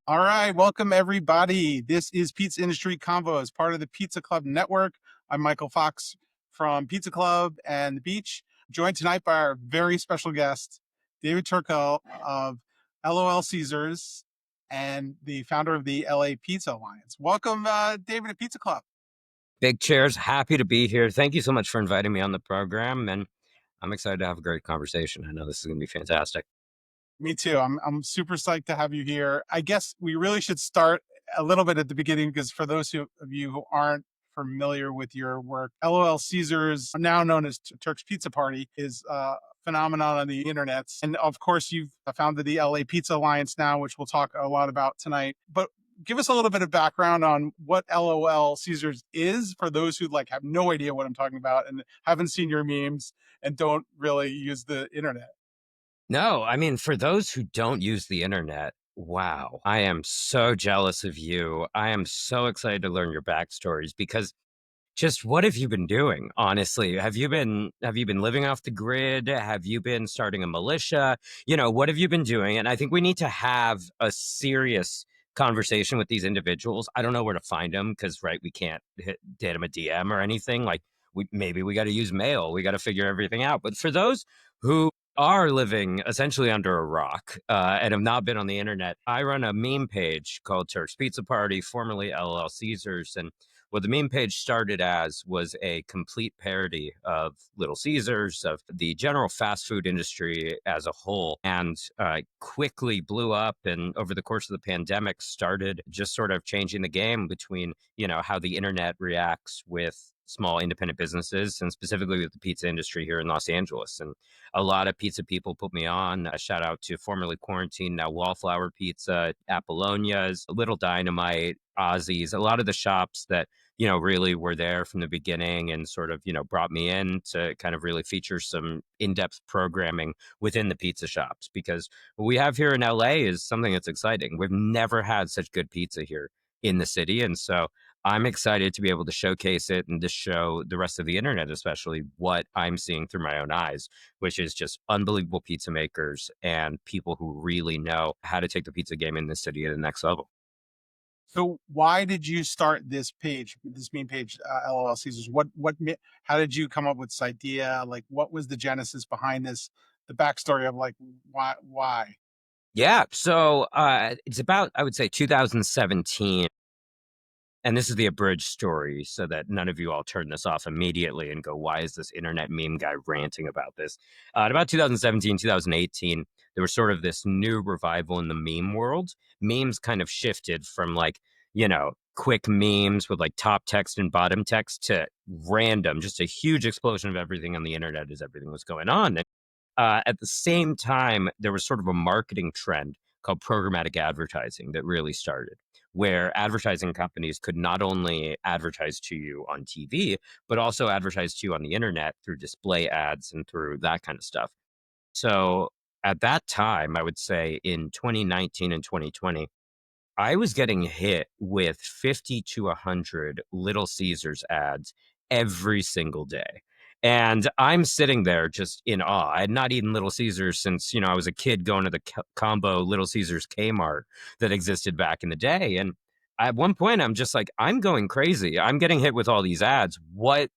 All right, welcome everybody. This is Pizza Industry Convos, part of the Pizza Club Network. I'm Michael Fox from Pizza Club and the Beach, joined tonight by our very special guest, David Turkell of LOLCaesars and the founder of the LA Pizza Alliance. Welcome, David, to Pizza Club. Big chairs, happy to be here. Thank you so much for inviting me on the program, and I'm excited to have a great conversation. I know this is going to be fantastic. Me too. I'm super psyched to have you here. I guess we really should start a little bit at the beginning because for those of you who aren't familiar with your work, LOL Caesars, now known as Turk's Pizza Party, is a phenomenon on the internet. And of course, you've founded the LA Pizza Alliance now, which we'll talk a lot about tonight. But give us a little bit of background on what LOL Caesars is for those who have no idea what I'm talking about and haven't seen your memes and don't really use the internet. No, I mean, for those who don't use the internet, wow, I am so jealous of you. I am so excited to learn your backstories because just what have you been doing, honestly? Have you been living off the grid? Have you been starting a militia? What have you been doing? And I think we need to have a serious conversation with these individuals. I don't know where to find them because, right, we can't hit them a DM or anything. Like, maybe we got to use mail. We got to figure everything out. But for those who are living essentially under a rock and have not been on the internet, I run a meme page called Turk's Pizza Party, formerly LL Caesars, and what the meme page started as was a complete parody of Little Caesars, of the general fast food industry as a whole, and quickly blew up. And over the course of the pandemic, started just sort of changing the game between, how the internet reacts with small independent businesses and specifically with the pizza industry here in Los Angeles. And a lot of pizza people put me on. A shout out to formerly Quarantine, now Wallflower Pizza, Apollonia's, Little Dynamite, Ozzy's, a lot of the shops that really were there from the beginning and sort of, brought me in to kind of really feature some in-depth programming within the pizza shops. Because what we have here in LA is something that's exciting. We've never had such good pizza here in the city. And so I'm excited to be able to showcase it and to show the rest of the internet, especially what I'm seeing through my own eyes, which is just unbelievable pizza makers and people who really know how to take the pizza game in this city to the next level. So why did you start this page, this meme page, LOL Caesars? How did you come up with this idea? Like, what was the genesis behind this? The backstory of why? Yeah. So it's about, I would say, 2017. And this is the abridged story so that none of you all turn this off immediately and go, why is this internet meme guy ranting about this? At about 2017, 2018, there was sort of this new revival in the meme world. Memes kind of shifted from quick memes with like top text and bottom text to random, just a huge explosion of everything on the internet as everything was going on. And at the same time, there was sort of a marketing trend called programmatic advertising that really started, where advertising companies could not only advertise to you on TV, but also advertise to you on the internet through display ads and through that kind of stuff. So at that time, I would say in 2019 and 2020, I was getting hit with 50 to 100 Little Caesars ads every single day. And I'm sitting there just in awe. I had not eaten Little Caesars since, I was a kid going to the combo Little Caesars Kmart that existed back in the day. And at one point, I'm just like, I'm going crazy. I'm getting hit with all these ads. What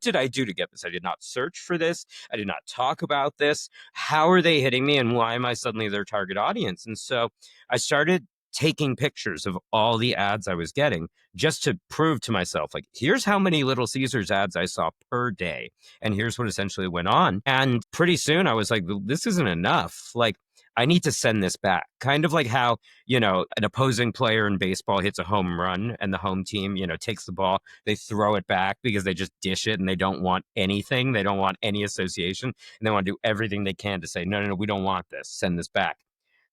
did I do to get this? I did not search for this. I did not talk about this. How are they hitting me? And why am I suddenly their target audience? And so I started taking pictures of all the ads I was getting just to prove to myself, like, here's how many Little Caesars ads I saw per day. And here's what essentially went on. And pretty soon I was like, this isn't enough. Like, I need to send this back. Kind of like how, an opposing player in baseball hits a home run and the home team, takes the ball, they throw it back because they just dish it and they don't want anything. They don't want any association. And they want to do everything they can to say, no, no, no, we don't want this. Send this back.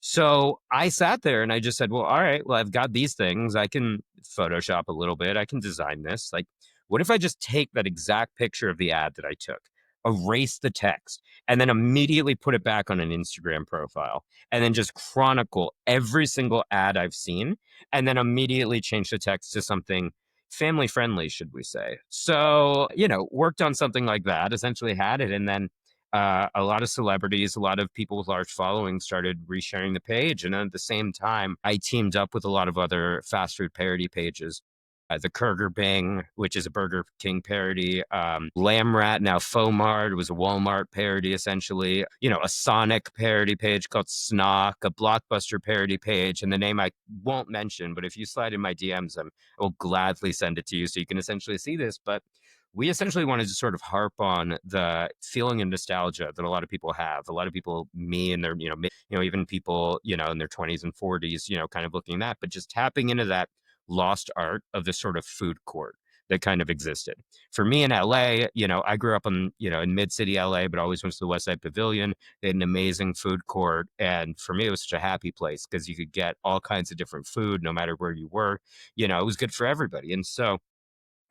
So I sat there and I just said, well, all right, well, I've got these things. I can Photoshop a little bit. I can design this. Like, what if I just take that exact picture of the ad that I took, erase the text, and then immediately put it back on an Instagram profile and then just chronicle every single ad I've seen and then immediately change the text to something family friendly, should we say. So, worked on something like that, essentially had it. And then A lot of celebrities, a lot of people with large followings started resharing the page. And then at the same time, I teamed up with a lot of other fast food parody pages. The Kurger Bang, which is a Burger King parody. Lamb Rat, now Fomart, was a Walmart parody, essentially. A Sonic parody page called Snock, a Blockbuster parody page, and the name I won't mention, but if you slide in my DMs, I will gladly send it to you so you can essentially see this. But we essentially wanted to sort of harp on the feeling of nostalgia that a lot of people have. A lot of people, me and their, even people, in their 20s and 40s, kind of looking at that, but just tapping into that lost art of this sort of food court that kind of existed. For me in LA, I grew up in mid-city LA, but always went to the West Side Pavilion. They had an amazing food court. And for me, it was such a happy place because you could get all kinds of different food no matter where you were. It was good for everybody. And so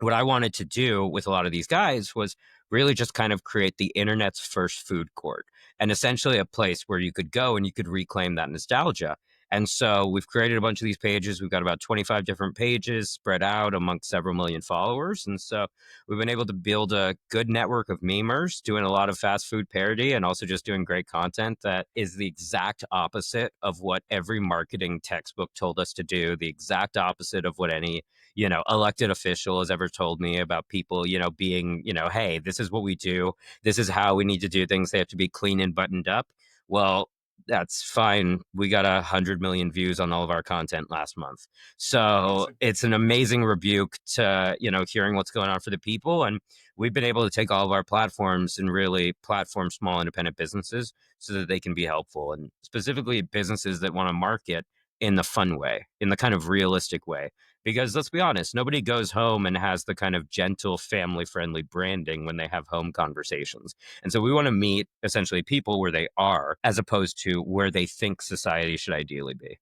what I wanted to do with a lot of these guys was really just kind of create the internet's first food court and essentially a place where you could go and you could reclaim that nostalgia. And so we've created a bunch of these pages. We've got about 25 different pages spread out amongst several million followers. And so we've been able to build a good network of memers doing a lot of fast food parody and also just doing great content that is the exact opposite of what every marketing textbook told us to do, the exact opposite of what any elected official has ever told me about people, being, hey, this is what we do. This is how we need to do things. They have to be clean and buttoned up. Well, that's fine. We got 100 million views on all of our content last month. So Amazing. it's an amazing rebuke to, hearing what's going on for the people. And we've been able to take all of our platforms and really platform small independent businesses so that they can be helpful, and specifically businesses that want to market in the fun way, in the kind of realistic way. Because let's be honest, nobody goes home and has the kind of gentle, family friendly branding when they have home conversations. And so we want to meet essentially people where they are, as opposed to where they think society should ideally be.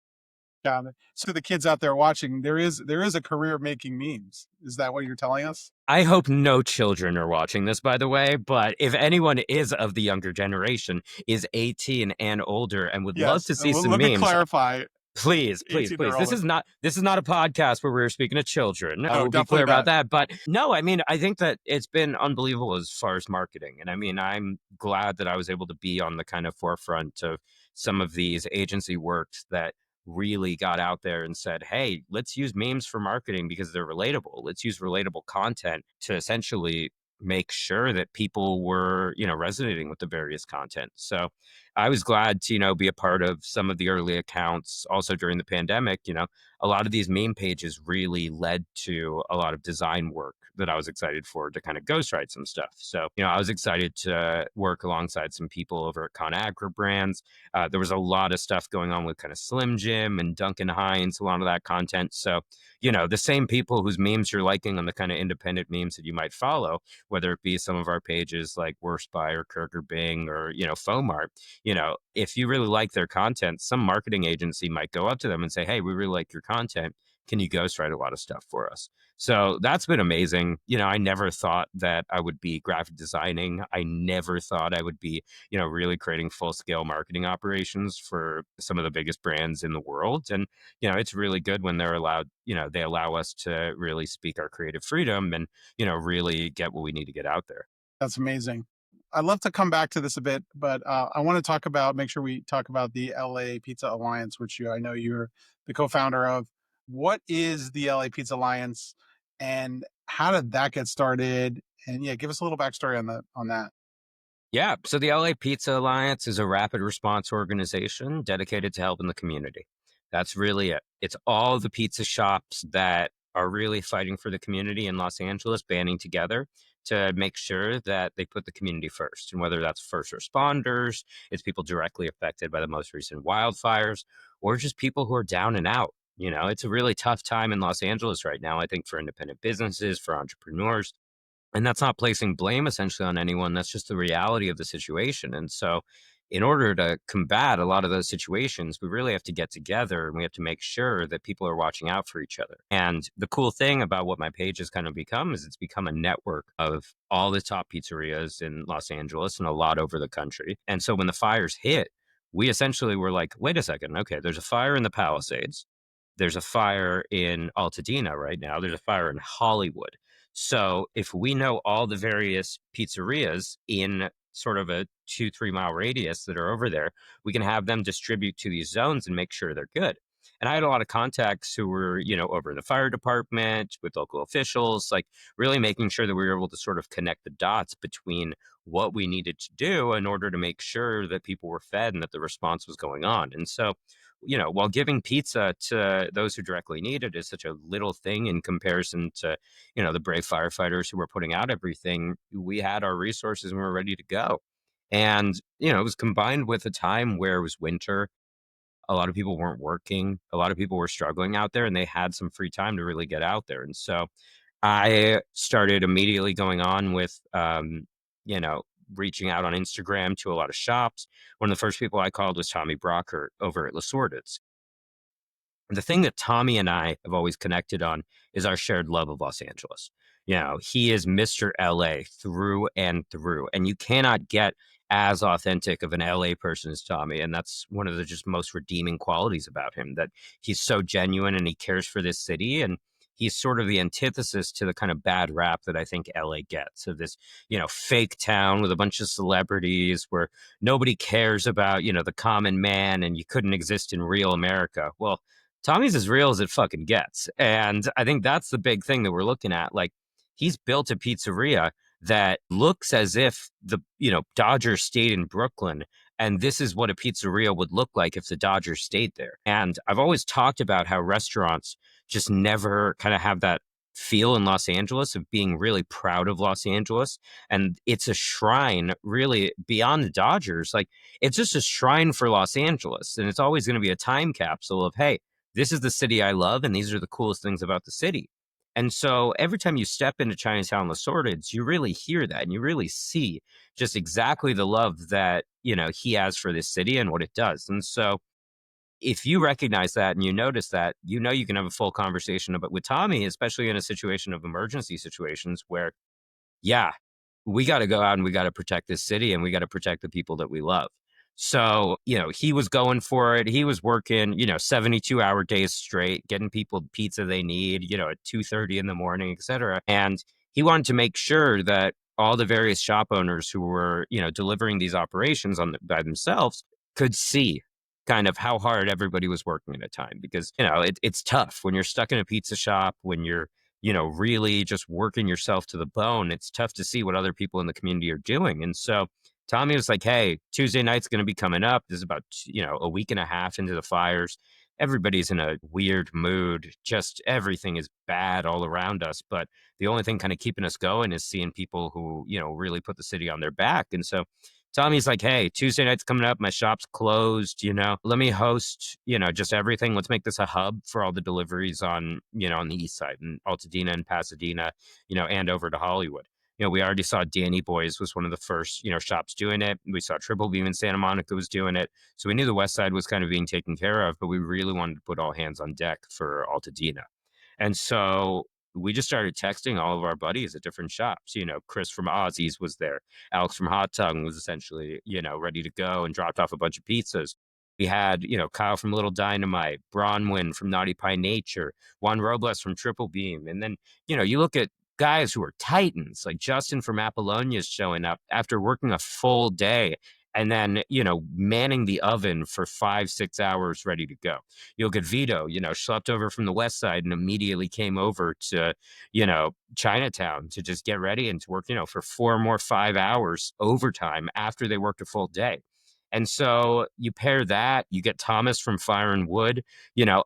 Got it. So the kids out there watching, there is a career making memes. Is that what you're telling us? I hope no children are watching this, by the way, but if anyone is of the younger generation, is 18 and older, and would love Yes. to see Well, some let me memes, clarify. please, please, 18 or please. This older. is not a podcast where we're speaking to children. No, We'll be clear definitely about not. that. But no, I mean, I think that it's been unbelievable as far as marketing. And I mean, I'm glad that I was able to be on the kind of forefront of some of these agency works that really got out there and said, hey, let's use memes for marketing because they're relatable. Let's use relatable content to essentially make sure that people were, resonating with the various content. So I was glad to, be a part of some of the early accounts. Also during the pandemic, a lot of these meme pages really led to a lot of design work that I was excited for to kind of ghostwrite some stuff. So, I was excited to work alongside some people over at ConAgra Brands. There was a lot of stuff going on with kind of Slim Jim and Duncan Hines, a lot of that content. So, the same people whose memes you're liking on the kind of independent memes that you might follow, whether it be some of our pages like Worst Buy or Kirk or Bing or, Fomart, if you really like their content, some marketing agency might go up to them and say, hey, we really like your content. Can you ghostwrite a lot of stuff for us? So that's been amazing. I never thought that I would be graphic designing. I never thought I would be, really creating full scale marketing operations for some of the biggest brands in the world. And, it's really good when they're allowed, they allow us to really speak our creative freedom and, really get what we need to get out there. That's amazing. I'd love to come back to this a bit, but I want to make sure we talk about the LA Pizza Alliance, which I know you're the co-founder of. What is the LA Pizza Alliance, and how did that get started? And yeah, give us a little backstory on that. Yeah. So the LA Pizza Alliance is a rapid response organization dedicated to helping the community. That's really it. It's all the pizza shops that are really fighting for the community in Los Angeles, banding together to make sure that they put the community first. And whether that's first responders, it's people directly affected by the most recent wildfires, or just people who are down and out. It's a really tough time in Los Angeles right now, I think, for independent businesses, for entrepreneurs. And that's not placing blame essentially on anyone. That's just the reality of the situation. And so, in order to combat a lot of those situations, we really have to get together and we have to make sure that people are watching out for each other. And the cool thing about what my page has kind of become is it's become a network of all the top pizzerias in Los Angeles and a lot over the country. And so, when the fires hit, we essentially were like, wait a second, okay, there's a fire in the Palisades. There's a fire in Altadena right now. There's a fire in Hollywood. So if we know all the various pizzerias in sort of a 2-3 mile radius that are over there, we can have them distribute to these zones and make sure they're good. And I had a lot of contacts who were, over in the fire department with local officials, like really making sure that we were able to sort of connect the dots between what we needed to do in order to make sure that people were fed and that the response was going on. And so, while giving pizza to those who directly need it is such a little thing in comparison to, the brave firefighters who were putting out everything, we had our resources and we were ready to go. And, it was combined with a time where it was winter. A lot of people weren't working. A lot of people were struggling out there and they had some free time to really get out there. And so I started immediately going on with, you know, reaching out on Instagram to a lot of shops. One of the first people I called was Tommy Brockert over at LaSorted. The thing that Tommy and I have always connected on is our shared love of Los Angeles. He is Mr. LA through and through, and you cannot get as authentic of an LA person as Tommy. And that's one of the just most redeeming qualities about him, that he's so genuine and he cares for this city. And he's sort of the antithesis to the kind of bad rap that I think LA gets. So this, fake town with a bunch of celebrities where nobody cares about, the common man, and you couldn't exist in real America. Well, Tommy's as real as it fucking gets. And I think that's the big thing that we're looking at. Like, he's built a pizzeria that looks as if the, Dodgers stayed in Brooklyn. And this is what a pizzeria would look like if the Dodgers stayed there. And I've always talked about how restaurants just never kind of have that feel in Los Angeles of being really proud of Los Angeles. And it's a shrine really beyond the Dodgers. Like, it's just a shrine for Los Angeles. And it's always going to be a time capsule of, hey, this is the city I love, and these are the coolest things about the city. And so every time you step into Chinatown LaSorted, you really hear that and you really see just exactly the love that, he has for this city and what it does. And so if you recognize that and you notice that, you can have a full conversation about with Tommy, especially in a situation of emergency situations where, yeah, we got to go out and we got to protect this city and we got to protect the people that we love. So, he was going for it. He was working, 72-hour days straight, getting people the pizza they need, at 2:30 in the morning, et cetera. And he wanted to make sure that all the various shop owners who were, delivering these operations by themselves could see kind of how hard everybody was working at a time. Because, it's tough when you're stuck in a pizza shop, when you're, really just working yourself to the bone. It's tough to see what other people in the community are doing. And so Tommy was like, hey, Tuesday night's going to be coming up. This is about, a week and a half into the fires. Everybody's in a weird mood. Just everything is bad all around us. But the only thing kind of keeping us going is seeing people who, really put the city on their back. And so Tommy's like, hey, Tuesday night's coming up. My shop's closed. Let me host, just everything. Let's make this a hub for all the deliveries on, on the east side and Altadena and Pasadena, and over to Hollywood. We already saw Danny Boys was one of the first, shops doing it. We saw Triple Beam in Santa Monica was doing it. So we knew the West Side was kind of being taken care of, but we really wanted to put all hands on deck for Altadena. And so we just started texting all of our buddies at different shops. Chris from Ozzy's was there. Alex from Hot Tongue was essentially, ready to go and dropped off a bunch of pizzas. We had, Kyle from Little Dynamite, Bronwyn from Naughty Pie Nature, Juan Robles from Triple Beam. And then, you look at guys who are titans, like Justin from Apollonia is showing up after working a full day and then, manning the oven for 5-6 hours ready to go. You'll get Vito, slept over from the West Side and immediately came over to, Chinatown to just get ready and to work, for 4 more 5 hours overtime after they worked a full day. And so you pair that, you get Thomas from Fire and Wood,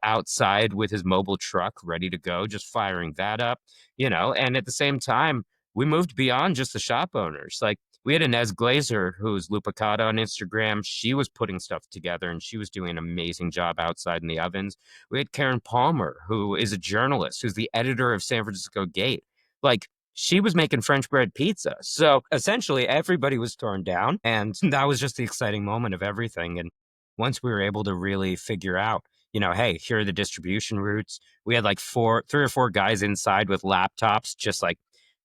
outside with his mobile truck ready to go, just firing that up, and at the same time, we moved beyond just the shop owners. Like, we had Inez Glazer, who's Lupacata on Instagram. She was putting stuff together and she was doing an amazing job outside in the ovens. We had Karen Palmer, who is a journalist, who's the editor of San Francisco Gate. Like, she was making French bread pizza. So essentially everybody was thrown down. And that was just the exciting moment of everything. And once we were able to really figure out, hey, here are the distribution routes. We had like 3 or 4 guys inside with laptops, just like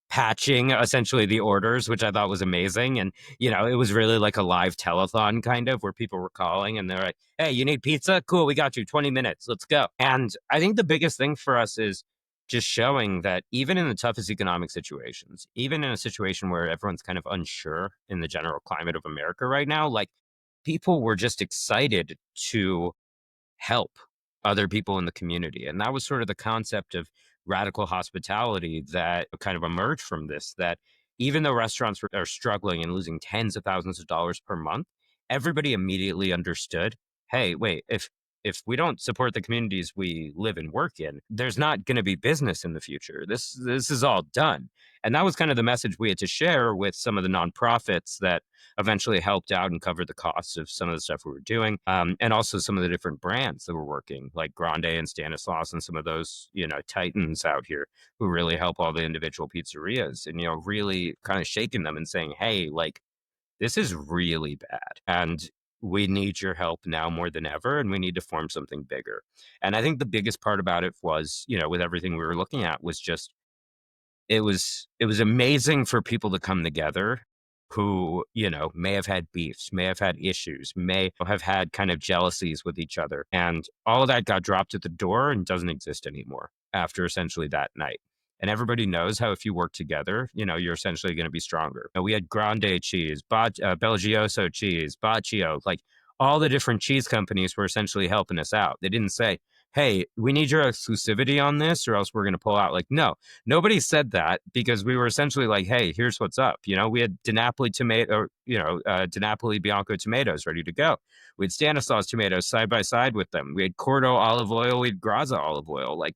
patching essentially the orders, which I thought was amazing. And, it was really like a live telethon kind of where people were calling and they're like, hey, you need pizza? Cool. We got you 20 minutes. Let's go. And I think the biggest thing for us is just showing that even in the toughest economic situations, even in a situation where everyone's kind of unsure in the general climate of America right now, like people were just excited to help other people in the community. And that was sort of the concept of radical hospitality that kind of emerged from this, that even though restaurants are struggling and losing tens of thousands of dollars per month, everybody immediately understood, hey, wait, if we don't support the communities we live and work in, there's not going to be business in the future. This is all done. And that was kind of the message we had to share with some of the nonprofits that eventually helped out and covered the costs of some of the stuff we were doing. And also some of the different brands that were working, like Grande and Stanislaus and some of those, titans out here who really help all the individual pizzerias and, really kind of shaking them and saying, hey, like, this is really bad. And we need your help now more than ever. And we need to form something bigger. And I think the biggest part about it was, with everything we were looking at was just it was amazing for people to come together who, may have had beefs, may have had issues, may have had kind of jealousies with each other. And all of that got dropped at the door and doesn't exist anymore after essentially that night. And everybody knows how if you work together, you're essentially going to be stronger. We had Grande cheese, Belgioso cheese, Baccio, like all the different cheese companies were essentially helping us out. They didn't say, hey, we need your exclusivity on this or else we're going to pull out. Like, no, nobody said that because we were essentially like, hey, here's what's up. We had DiNapoli tomato, DiNapoli Bianco tomatoes ready to go. We had Stanislaus tomatoes side by side with them. We had Cordo olive oil. We had Graza olive oil. Like,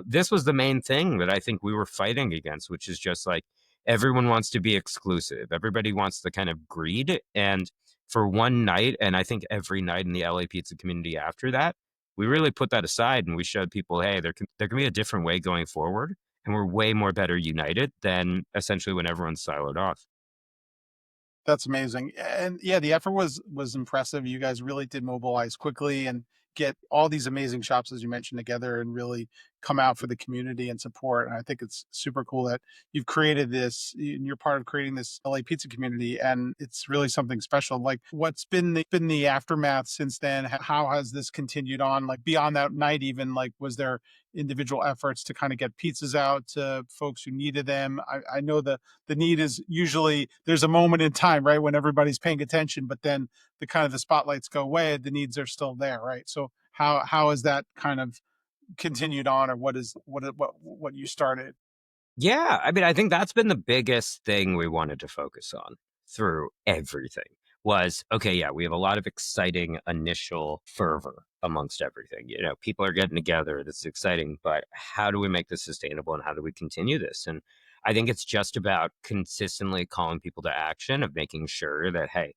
this was the main thing that I think we were fighting against, which is just like everyone wants to be exclusive. Everybody wants the kind of greed. And for one night, and I think every night in the LA pizza community after that, we really put that aside and we showed people, hey, there can be a different way going forward. And we're way more better united than essentially when everyone's siloed off. That's amazing. And yeah, the effort was impressive. You guys really did mobilize quickly and get all these amazing shops, as you mentioned, together and really come out for the community and support. And I think it's super cool that you've created this, and you're part of creating this LA pizza community. And it's really something special. Like, what's been the aftermath since then? How has this continued on? Like beyond that night, even, like, was there individual efforts to kind of get pizzas out to folks who needed them? I know the need is usually, there's a moment in time, right, when everybody's paying attention, but then the kind of the spotlights go away, the needs are still there, right? So how has that kind of continued on, or what you started? Yeah, I mean, I think that's been the biggest thing we wanted to focus on through everything was, okay, yeah, we have a lot of exciting initial fervor amongst everything. People are getting together. This is exciting, but how do we make this sustainable and how do we continue this? And I think it's just about consistently calling people to action of making sure that, hey,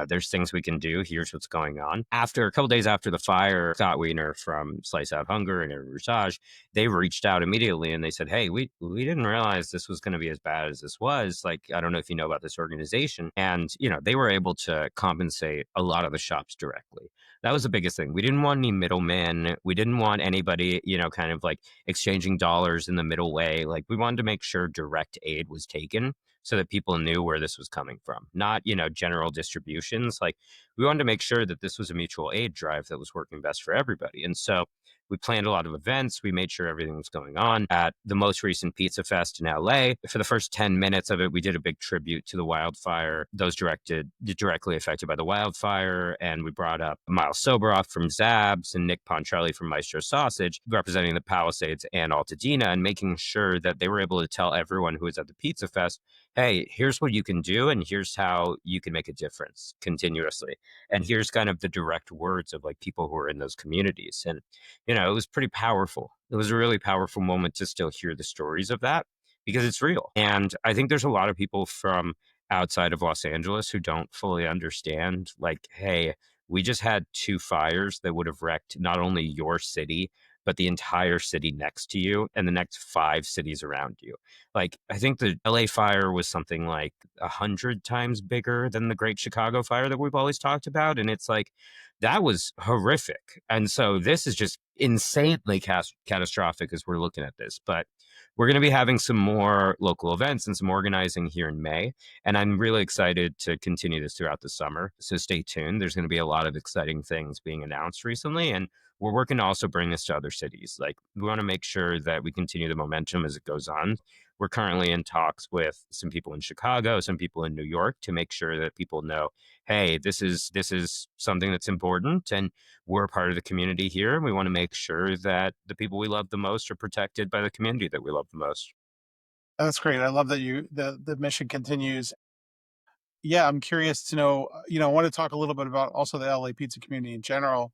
there's things we can do. Here's what's going on. After a couple days after the fire, Scott Wiener from Slice Out Hunger and Routage, they reached out immediately and they said, hey, we didn't realize this was going to be as bad as this was. Like, I don't know if you know about this organization. And, they were able to compensate a lot of the shops directly. That was the biggest thing. We didn't want any middlemen. We didn't want anybody, kind of like exchanging dollars in the middle way. Like, we wanted to make sure direct aid was taken so that people knew where this was coming from, not, general distributions. Like, we wanted to make sure that this was a mutual aid drive that was working best for everybody. And so we planned a lot of events. We made sure everything was going on at the most recent Pizza Fest in LA. For the first 10 minutes of it, we did a big tribute to the wildfire, those directly affected by the wildfire. And we brought up Miles Soberoff from Zabs and Nick Pontrelli from Maestro Sausage, representing the Palisades and Altadena, and making sure that they were able to tell everyone who was at the Pizza Fest, hey, here's what you can do, and here's how you can make a difference continuously. And here's kind of the direct words of like people who are in those communities. And it was pretty powerful. It was a really powerful moment to still hear the stories of that because it's real. And I think there's a lot of people from outside of Los Angeles who don't fully understand, like, hey, we just had two fires that would have wrecked not only your city, but the entire city next to you and the next 5 cities around you. Like, I think the LA fire was something like 100 times bigger than the Great Chicago Fire that we've always talked about. And it's like, that was horrific. And so this is just insanely catastrophic as we're looking at this. But we're going to be having some more local events and some organizing here in May. And I'm really excited to continue this throughout the summer. So stay tuned. There's going to be a lot of exciting things being announced recently. And we're working to also bring this to other cities. Like, we want to make sure that we continue the momentum as it goes on. We're currently in talks with some people in Chicago, some people in New York, to make sure that people know, hey, this is something that's important, and we're part of the community here. And we want to make sure that the people we love the most are protected by the community that we love the most. That's great. I love that the mission continues. Yeah, I'm curious to know. I want to talk a little bit about also the LA pizza community in general.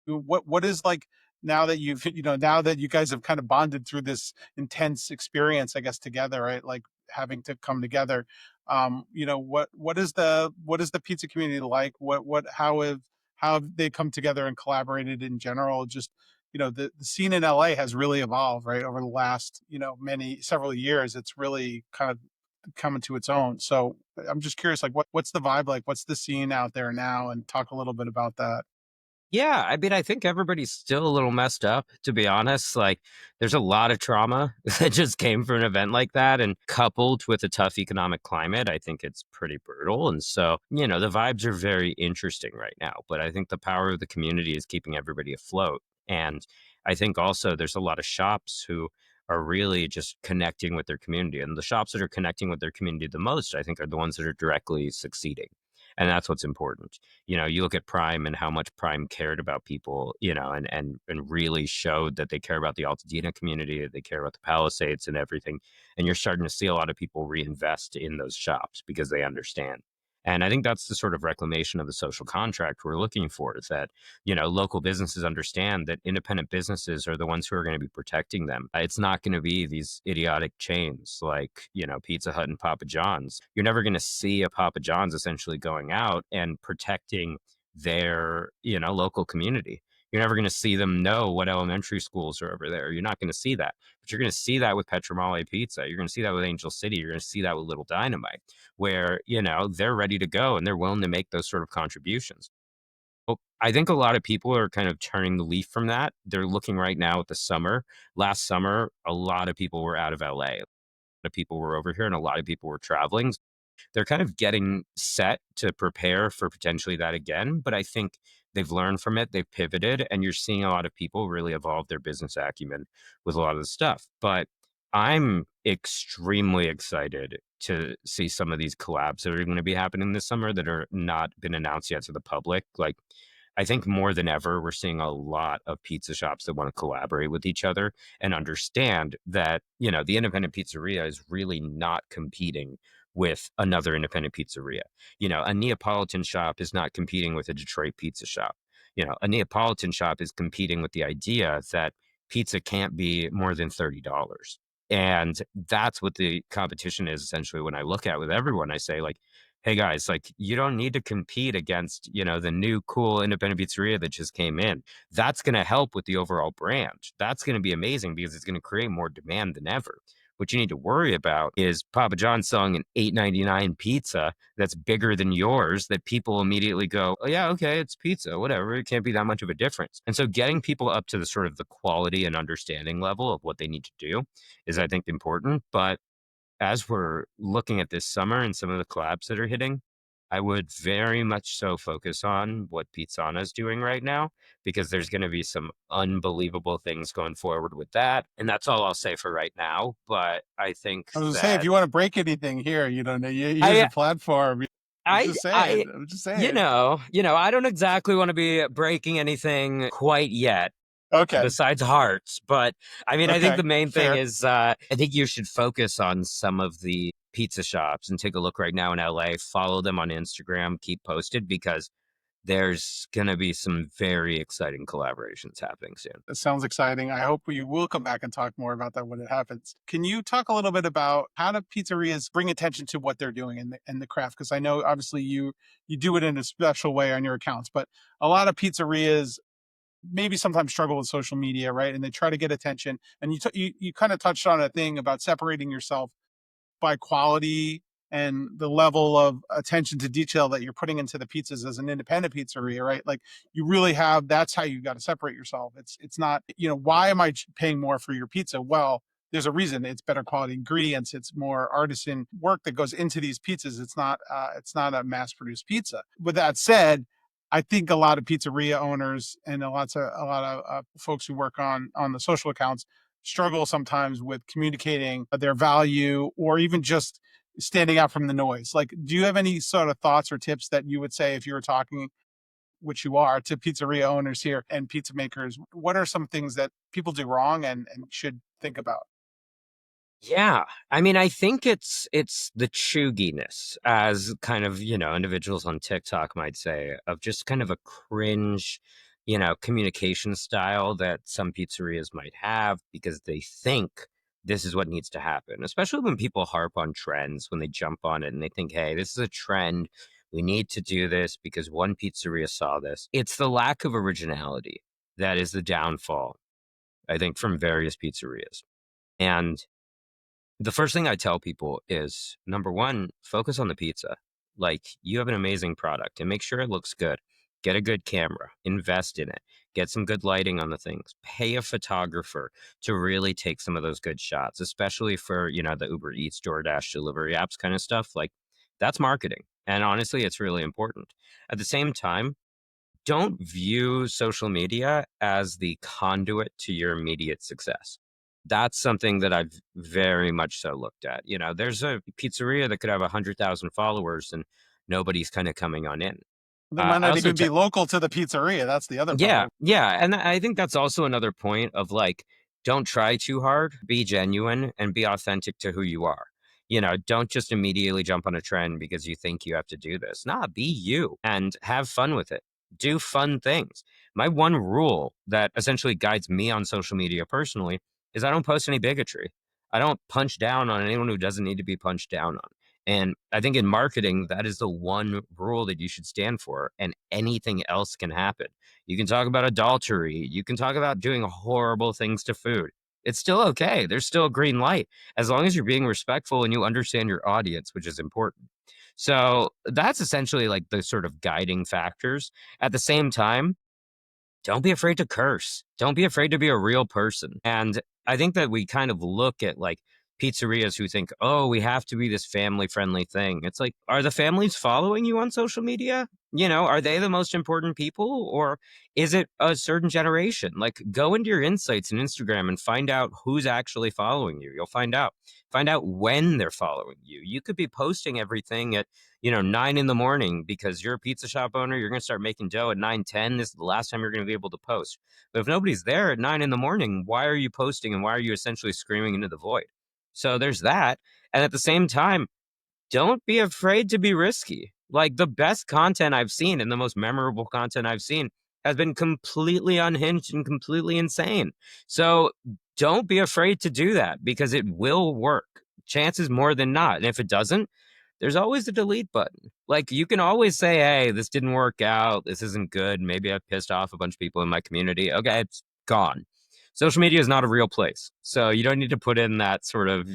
What is like now that you've now that you guys have kind of bonded through this intense experience, I guess, together, right? Like having to come together. What is the pizza community like? How have they come together and collaborated in general? Just the scene in LA has really evolved, right, over the last many several years. It's really kind of coming to its own. So I'm just curious, like what's the vibe like? What's the scene out there now? And talk a little bit about that. Yeah, I mean, I think everybody's still a little messed up, to be honest. Like, there's a lot of trauma that just came from an event like that. And coupled with a tough economic climate, I think it's pretty brutal. And so, the vibes are very interesting right now. But I think the power of the community is keeping everybody afloat. And I think also there's a lot of shops who are really just connecting with their community. And the shops that are connecting with their community the most, I think, are the ones that are directly succeeding. And that's what's important. You look at Prime and how much Prime cared about people, and really showed that they care about the Altadena community, that they care about the Palisades and everything. And you're starting to see a lot of people reinvest in those shops because they understand. And I think that's the sort of reclamation of the social contract we're looking for, is that, local businesses understand that independent businesses are the ones who are going to be protecting them. It's not going to be these idiotic chains like, Pizza Hut and Papa John's. You're never going to see a Papa John's essentially going out and protecting their, local community. You're never going to see them know what elementary schools are over there. You're not going to see that. But you're going to see that with Petramale Pizza. You're going to see that with Angel City. You're going to see that with Little Dynamite, where, they're ready to go and they're willing to make those sort of contributions. Well, I think a lot of people are kind of turning the leaf from that. They're looking right now at the summer. Last summer, a lot of people were out of LA. A lot of people were over here and a lot of people were traveling. They're kind of getting set to prepare for potentially that again. But I think they've learned from it, they've pivoted, and you're seeing a lot of people really evolve their business acumen with a lot of the stuff. But I'm extremely excited to see some of these collabs that are going to be happening this summer that are not been announced yet to the public. Like, I think more than ever, we're seeing a lot of pizza shops that want to collaborate with each other and understand that, the independent pizzeria is really not competing with another independent pizzeria. A Neapolitan shop is not competing with a Detroit pizza shop. A Neapolitan shop is competing with the idea that pizza can't be more than $30. And that's what the competition is essentially. When I look at with everyone, I say, like, hey guys, like, you don't need to compete against, the new cool independent pizzeria that just came in. That's going to help with the overall brand. That's going to be amazing because it's going to create more demand than ever. What you need to worry about is Papa John's selling an $8.99 pizza that's bigger than yours, that people immediately go, oh yeah, okay, it's pizza, whatever. It can't be that much of a difference. And so getting people up to the sort of the quality and understanding level of what they need to do is, I think, important. But as we're looking at this summer and some of the collabs that are hitting, I would very much so focus on what Pizzana is doing right now, because there's going to be some unbelievable things going forward with that. And that's all I'll say for right now. But I think I was gonna say, if that you want to break anything here, here's I, your platform. I'm I, just saying. I, I'm just saying. I don't exactly want to be breaking anything quite yet, Okay. besides hearts. But I mean, I think the Okay. main thing Fair. is, I think you should focus on some of the pizza shops and take a look right now in LA, follow them on Instagram, keep posted, because there's going to be some very exciting collaborations happening soon. That sounds exciting. I hope we will come back and talk more about that when it happens. Can you talk a little bit about how do pizzerias bring attention to what they're doing in the craft? Because I know obviously you do it in a special way on your accounts, but a lot of pizzerias maybe sometimes struggle with social media, right? And they try to get attention. And you kind of touched on a thing about separating yourself by quality and the level of attention to detail that you're putting into the pizzas as an independent pizzeria, right? Like you really have, that's how you got to separate yourself. It's not, why am I paying more for your pizza? Well, there's a reason. It's better quality ingredients. It's more artisan work that goes into these pizzas. It's not a mass produced pizza. With that said, I think a lot of pizzeria owners and a lot of folks who work on the social accounts struggle sometimes with communicating their value or even just standing out from the noise. Like, do you have any sort of thoughts or tips that you would say if you were talking, which you are, to pizzeria owners here and pizza makers? What are some things that people do wrong and should think about? Yeah. I mean, I think it's the chugginess, as kind of, individuals on TikTok might say, of just kind of a cringe, communication style that some pizzerias might have because they think this is what needs to happen. Especially when people harp on trends, when they jump on it and they think, hey, this is a trend. We need to do this because one pizzeria saw this. It's the lack of originality that is the downfall, I think, from various pizzerias. And the first thing I tell people is, number one, focus on the pizza. Like, you have an amazing product and make sure it looks good. Get a good camera, invest in it, get some good lighting on the things, pay a photographer to really take some of those good shots, especially for, the Uber Eats, DoorDash delivery apps kind of stuff. Like, that's marketing. And honestly, it's really important. At the same time, don't view social media as the conduit to your immediate success. That's something that I've very much so looked at. There's a pizzeria that could have 100,000 followers and nobody's kind of coming on in. They might I not also even be local to the pizzeria. That's the other yeah, problem. yeah, and I think that's also another point of, like, don't try too hard, be genuine and be authentic to who you are. Don't just immediately jump on a trend because you think you have to do this. Nah, be you and have fun with it. Do fun things. My one rule that essentially guides me on social media personally is I don't post any bigotry. I don't punch down on anyone who doesn't need to be punched down on. And I think in marketing, that is the one rule that you should stand for, and anything else can happen. You can talk about adultery. You can talk about doing horrible things to food. It's still okay. There's still a green light as long as you're being respectful and you understand your audience, which is important. So that's essentially like the sort of guiding factors. At the same time, don't be afraid to curse. Don't be afraid to be a real person. And I think that we kind of look at like pizzerias who think, oh, we have to be this family friendly thing. It's like, are the families following you on social media? Are they the most important people, or is it a certain generation? Like, go into your insights and Instagram and find out who's actually following you. You'll find out. Find out when they're following you. You could be posting everything at 9 in the morning because you're a pizza shop owner. You're going to start making dough at 9:10. This is the last time you're going to be able to post. But if nobody's there at 9 in the morning, why are you posting and why are you essentially screaming into the void? So there's that. And at the same time, don't be afraid to be risky. Like, the best content I've seen and the most memorable content I've seen has been completely unhinged and completely insane. So don't be afraid to do that because it will work. Chances more than not. And if it doesn't, there's always the delete button. Like, you can always say, hey, this didn't work out. This isn't good. Maybe I've pissed off a bunch of people in my community. Okay, it's gone. Social media is not a real place. So you don't need to put in that sort of,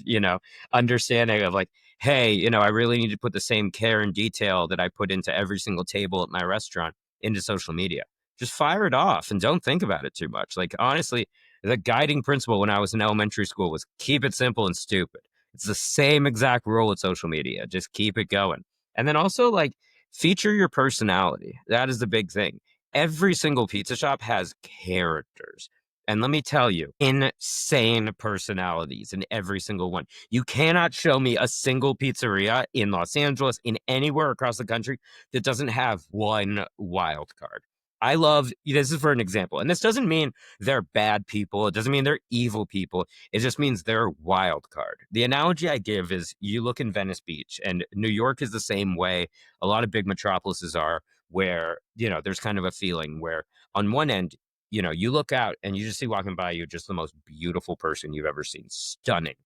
understanding of like, hey, I really need to put the same care and detail that I put into every single table at my restaurant into social media. Just fire it off and don't think about it too much. Like, honestly, the guiding principle when I was in elementary school was keep it simple and stupid. It's the same exact rule with social media. Just keep it going. And then also, like, feature your personality. That is the big thing. Every single pizza shop has characters. And let me tell you, insane personalities in every single one. You cannot show me a single pizzeria in Los Angeles, in anywhere across the country, that doesn't have one wild card. I love, this is for an example, and this doesn't mean they're bad people. It doesn't mean they're evil people. It just means they're wild card. The analogy I give is you look in Venice Beach, and New York is the same way. A lot of big metropolises are, where, there's kind of a feeling where on one end, you look out and you just see walking by you just the most beautiful person you've ever seen. Stunning,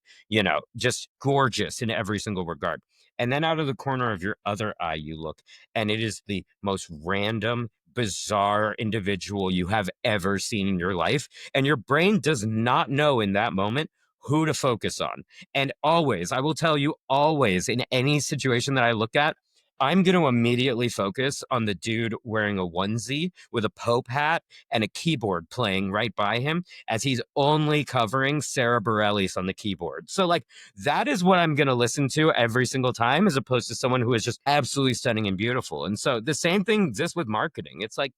just gorgeous in every single regard. And then out of the corner of your other eye, you look, and it is the most random, bizarre individual you have ever seen in your life. And your brain does not know in that moment who to focus on. And always, I will tell you, always in any situation that I look at, I'm going to immediately focus on the dude wearing a onesie with a Pope hat and a keyboard playing right by him as he's only covering Sarah Bareilles on the keyboard. So, like, that is what I'm going to listen to every single time, as opposed to someone who is just absolutely stunning and beautiful. And so the same thing exists with marketing. It's like,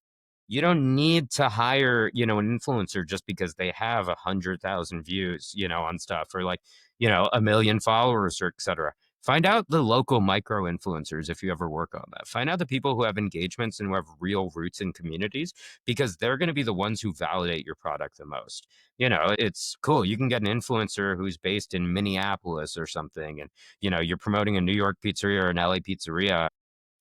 you don't need to hire, an influencer just because they have 100,000 views, on stuff, or like, 1 million followers, or etc. Find out the local micro influencers if you ever work on that. Find out the people who have engagements and who have real roots in communities, because they're going to be the ones who validate your product the most. It's cool. You can get an influencer who's based in Minneapolis or something, and, you're promoting a New York pizzeria or an LA pizzeria.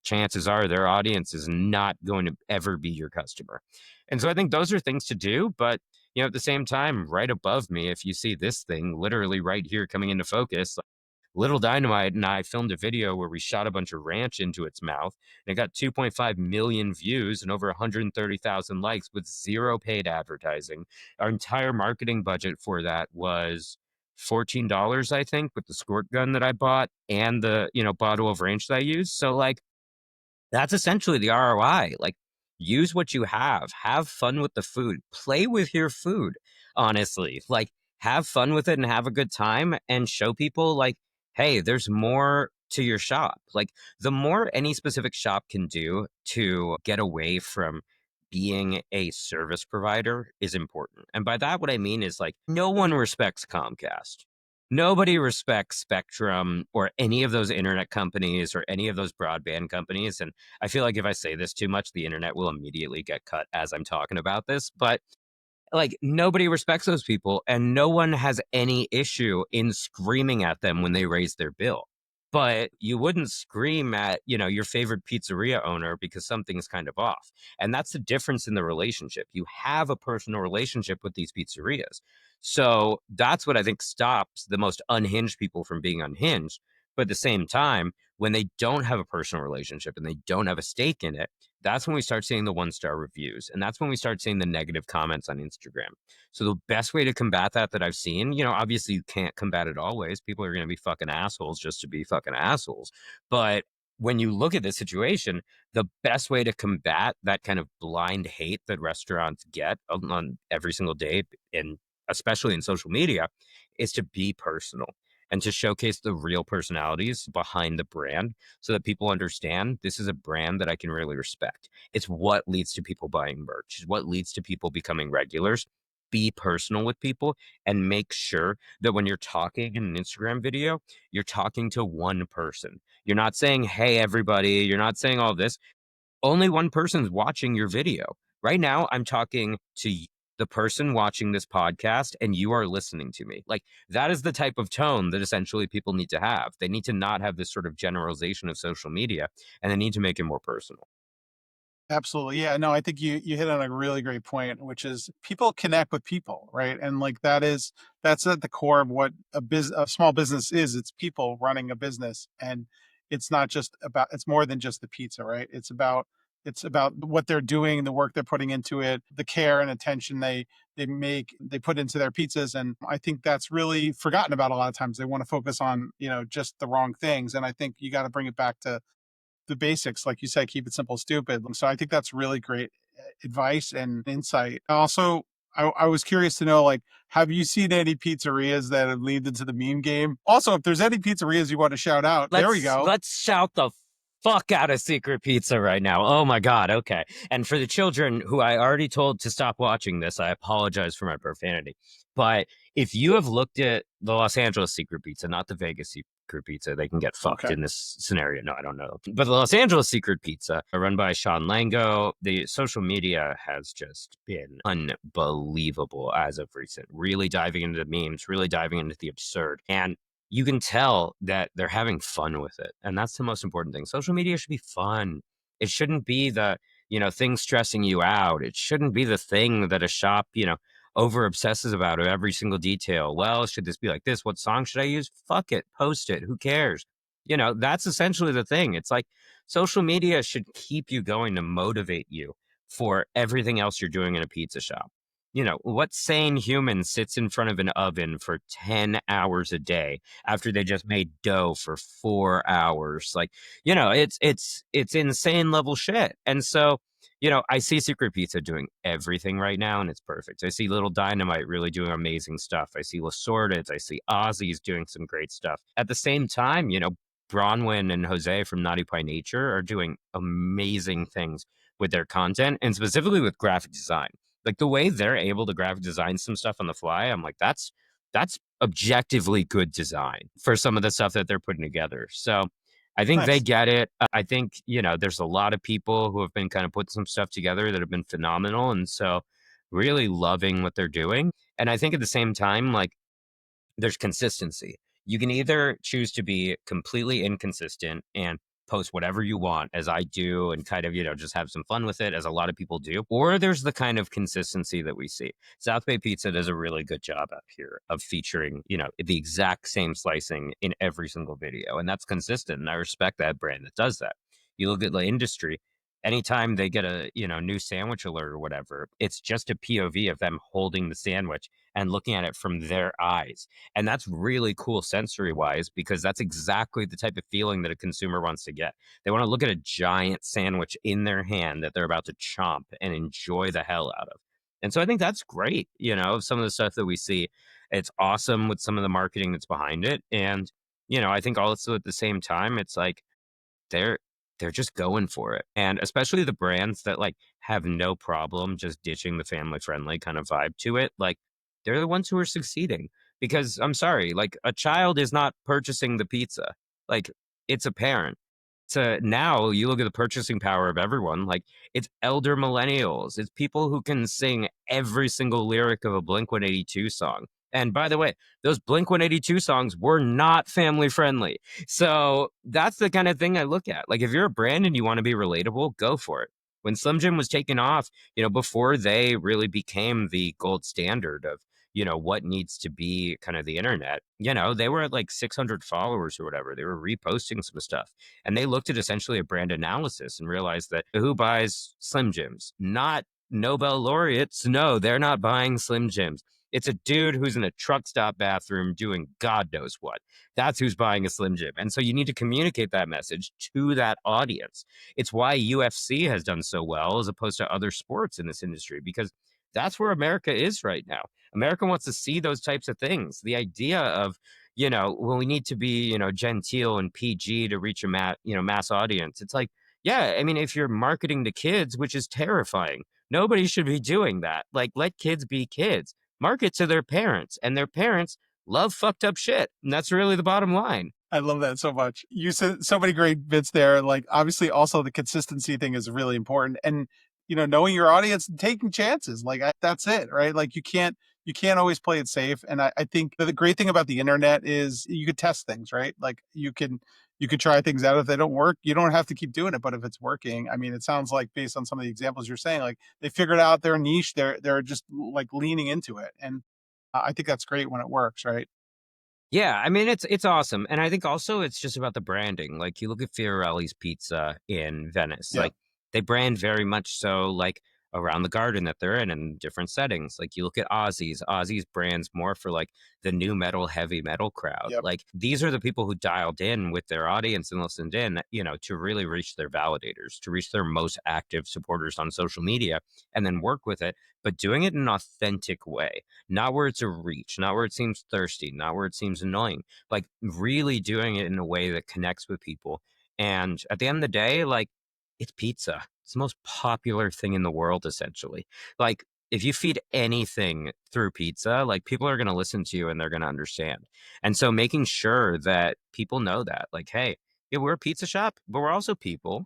Chances are their audience is not going to ever be your customer. And so I think those are things to do. But, at the same time, right above me, if you see this thing literally right here coming into focus, Little Dynamite and I filmed a video where we shot a bunch of ranch into its mouth, and it got 2.5 million views and over 130,000 likes with zero paid advertising. Our entire marketing budget for that was $14, I think, with the squirt gun that I bought and the, bottle of ranch that I used. So, like, that's essentially the ROI. Like, use what you have fun with the food, play with your food, honestly. Like, have fun with it and have a good time, and show people, like, hey, there's more to your shop. Like, the more any specific shop can do to get away from being a service provider is important. And by that, what I mean is, like, no one respects Comcast. Nobody respects Spectrum or any of those internet companies or any of those broadband companies. And I feel like if I say this too much, the internet will immediately get cut as I'm talking about this. But, like, nobody respects those people, and no one has any issue in screaming at them when they raise their bill. But you wouldn't scream at, your favorite pizzeria owner because something's kind of off. And that's the difference in the relationship. You have a personal relationship with these pizzerias. So that's what I think stops the most unhinged people from being unhinged. But at the same time, when they don't have a personal relationship and they don't have a stake in it, that's when we start seeing the 1-star reviews. And that's when we start seeing the negative comments on Instagram. So the best way to combat that I've seen, obviously you can't combat it always. People are going to be fucking assholes just to be fucking assholes. But when you look at this situation, the best way to combat that kind of blind hate that restaurants get on every single day, and especially in social media, is to be personal and to showcase the real personalities behind the brand, so that people understand this is a brand that I can really respect. It's what leads to people buying merch. It's what leads to people becoming regulars. Be personal with people, and make sure that when you're talking in an Instagram video, you're talking to one person. You're not saying, hey, everybody. You're not saying all this. Only one person's watching your video. Right now, I'm talking to the person watching this podcast, and you are listening to me. Like, that is the type of tone that essentially people need to have. They need to not have this sort of generalization of social media, and they need to make it more personal. Absolutely. Yeah, no, I think you hit on a really great point, which is people connect with people, right? And like that's at the core of what a small business is. It's people running a business, and it's more than just the pizza, right? It's about what they're doing, the work they're putting into it, the care and attention they put into their pizzas. And I think that's really forgotten about a lot of times. They want to focus on, just the wrong things. And I think you got to bring it back to the basics, like you said, keep it simple, stupid. So I think that's really great advice and insight. Also, I was curious to know, like, have you seen any pizzerias that have leaned into the meme game? Also, if there's any pizzerias you want to shout out, there we go. Let's shout the fuck out of Secret Pizza right now. Oh my God. Okay. And for the children who I already told to stop watching this, I apologize for my profanity. But if you have looked at the Los Angeles Secret Pizza, not the Vegas Secret Pizza, they can get fucked Okay. in this scenario. No, I don't know. But the Los Angeles Secret Pizza, run by Sean Lango, the social media has just been unbelievable as of recent. Really diving into the memes, really diving into the absurd. And you can tell that they're having fun with it. And that's the most important thing. Social media should be fun. It shouldn't be the, thing stressing you out. It shouldn't be the thing that a shop, over obsesses about every single detail. Well, should this be like this? What song should I use? Fuck it. Post it. Who cares? That's essentially the thing. It's like social media should keep you going to motivate you for everything else you're doing in a pizza shop. what sane human sits in front of an oven for 10 hours a day after they just made dough for 4 hours? Like, it's insane level shit. And so, I see Secret Pizza doing everything right now, and it's perfect. I see Little Dynamite really doing amazing stuff. I see LaSorted. I see Ozzy's doing some great stuff. At the same time, Bronwyn and Jose from Naughty by Nature are doing amazing things with their content and specifically with graphic design. Like the way they're able to graphic design some stuff on the fly, I'm like, that's objectively good design for some of the stuff that they're putting together. So I think they Nice. get it. I think, there's a lot of people who have been kind of putting some stuff together that have been phenomenal. And so really loving what they're doing. And I think at the same time, like, there's consistency. You can either choose to be completely inconsistent and post whatever you want, as I do, and kind of, just have some fun with it, as a lot of people do, or there's the kind of consistency that we see. South Bay Pizza does a really good job out here of featuring, the exact same slicing in every single video. And that's consistent. And I respect that brand that does that. You look at the industry, anytime they get a, new sandwich alert or whatever, it's just a POV of them holding the sandwich and looking at it from their eyes. And that's really cool sensory wise, because that's exactly the type of feeling that a consumer wants to get. They want to look at a giant sandwich in their hand that they're about to chomp and enjoy the hell out of. And so I think that's great, some of the stuff that we see. It's awesome with some of the marketing that's behind it. And, I think also at the same time, it's like, they're they're just going for it. And especially the brands that like have no problem just ditching the family friendly kind of vibe to it, like they're the ones who are succeeding. Because I'm sorry, like a child is not purchasing the pizza. Like it's a parent. So now you look at the purchasing power of everyone, like it's elder millennials, it's people who can sing every single lyric of a Blink 182 song. And by the way, those Blink 182 songs were not family friendly. So that's the kind of thing I look at. Like if you're a brand and you want to be relatable, go for it. When Slim Jim was taken off, before they really became the gold standard of, what needs to be kind of the internet, they were at like 600 followers or whatever. They were reposting some stuff. And they looked at essentially a brand analysis and realized that who buys Slim Jims? Not Nobel laureates. No, they're not buying Slim Jims. It's a dude who's in a truck stop bathroom doing God knows what. That's who's buying a Slim Jim. And so you need to communicate that message to that audience. It's why UFC has done so well as opposed to other sports in this industry, because that's where America is right now. America wants to see those types of things. The idea of, well, we need to be, genteel and PG to reach a mass audience. It's like, yeah, I mean, if you're marketing to kids, which is terrifying, nobody should be doing that. Like, let kids be kids. Market to their parents, and their parents love fucked up shit. And that's really the bottom line. I love that so much. You said so many great bits there. Like obviously also the consistency thing is really important. And knowing your audience and taking chances. Like that's it, right? Like you can't always play it safe. And I think that the great thing about the internet is you could test things, right? Like you could try things out. If they don't work, you don't have to keep doing it. But if it's working, I mean, it sounds like based on some of the examples you're saying, like they figured out their niche. They're just like leaning into it. And I think that's great when it works, right? Yeah, I mean it's awesome. And I think also it's just about the branding. Like you look at Fiorelli's Pizza in Venice, Yeah. like they brand very much so like around the garden that they're in different settings. Like you look at Ozzy's brands more for like the new metal, heavy metal crowd. Yep. Like these are the people who dialed in with their audience and listened in, to really reach their validators, to reach their most active supporters on social media and then work with it, but doing it in an authentic way, not where it's a reach, not where it seems thirsty, not where it seems annoying, like really doing it in a way that connects with people. And at the end of the day, like it's pizza. It's the most popular thing in the world, essentially. Like if you feed anything through pizza, like people are going to listen to you and they're going to understand. And so making sure that people know that, like, hey, yeah, we're a pizza shop, but we're also people.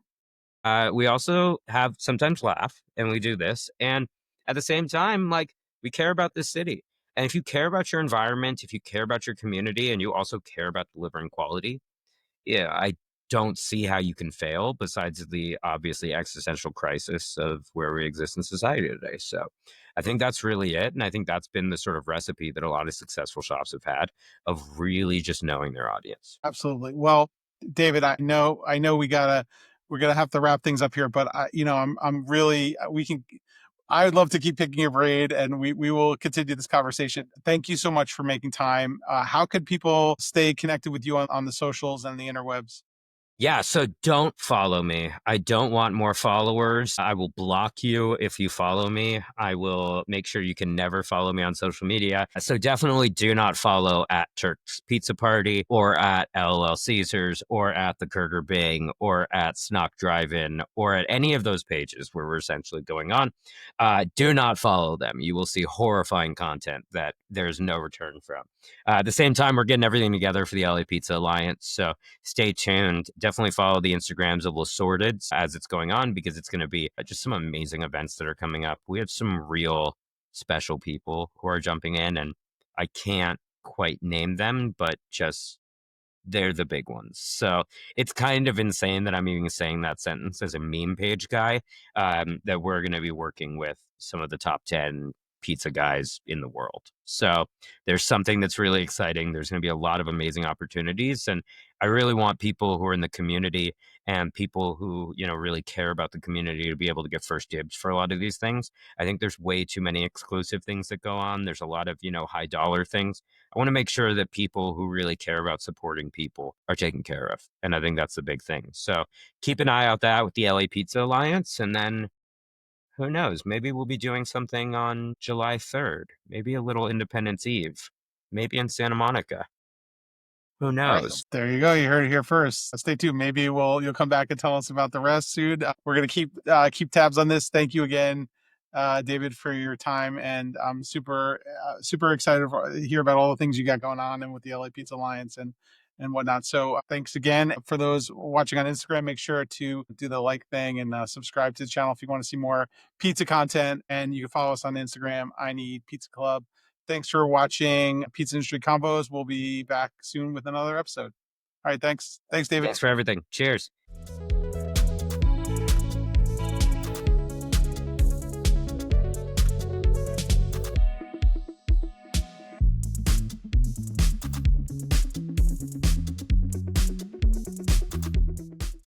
We also have sometimes laugh and we do this. And at the same time, like we care about this city. And if you care about your environment, if you care about your community, and you also care about delivering quality, yeah, I don't see how you can fail besides the obviously existential crisis of where we exist in society today. So I think that's really it. And I think that's been the sort of recipe that a lot of successful shops have had of really just knowing their audience. Absolutely. Well, David, I know we're gonna have to wrap things up here, but I'm really, we can, I would love to keep picking your brain, and we will continue this conversation. Thank you so much for making time. How could people stay connected with you on the socials and the interwebs? Yeah, so don't follow me. I don't want more followers. I will block you if you follow me. I will make sure you can never follow me on social media. So definitely do not follow at Turk's Pizza Party or at LOLCaesars or at the Kurger Bing or at Snock Drive-In or at any of those pages where we're essentially going on. Do not follow them. You will see horrifying content that there's no return from. At the same time, we're getting everything together for the LA Pizza Alliance. So stay tuned. Definitely follow the Instagrams of LaSorted as it's going on, because it's going to be just some amazing events that are coming up. We have some real special people who are jumping in, and I can't quite name them, but just they're the big ones. So it's kind of insane that I'm even saying that sentence as a meme page guy, that we're going to be working with some of the top 10 pizza guys in the world. So there's something that's really exciting. There's going to be a lot of amazing opportunities. And I really want people who are in the community and people who, really care about the community to be able to get first dibs for a lot of these things. I think there's way too many exclusive things that go on. There's a lot of, high dollar things. I want to make sure that people who really care about supporting people are taken care of. And I think that's the big thing. So keep an eye out that with the LA Pizza Alliance. And then who knows? Maybe we'll be doing something on July 3rd, maybe a little Independence Eve, maybe in Santa Monica. Who All right, knows? there you go. You heard it here first. Stay tuned. Maybe you'll come back and tell us about the rest soon. We're gonna keep tabs on this. Thank you again, David, for your time, and I'm super excited to hear about all the things you got going on and with the LA Pizza Alliance and whatnot. So thanks again. For those watching on Instagram, make sure to do the like thing and subscribe to the channel if you want to see more pizza content. And you can follow us on Instagram. I Need Pizza Club. Thanks for watching Pizza Industry Convos. We'll be back soon with another episode. All right, thanks. Thanks, David. Thanks for everything. Cheers.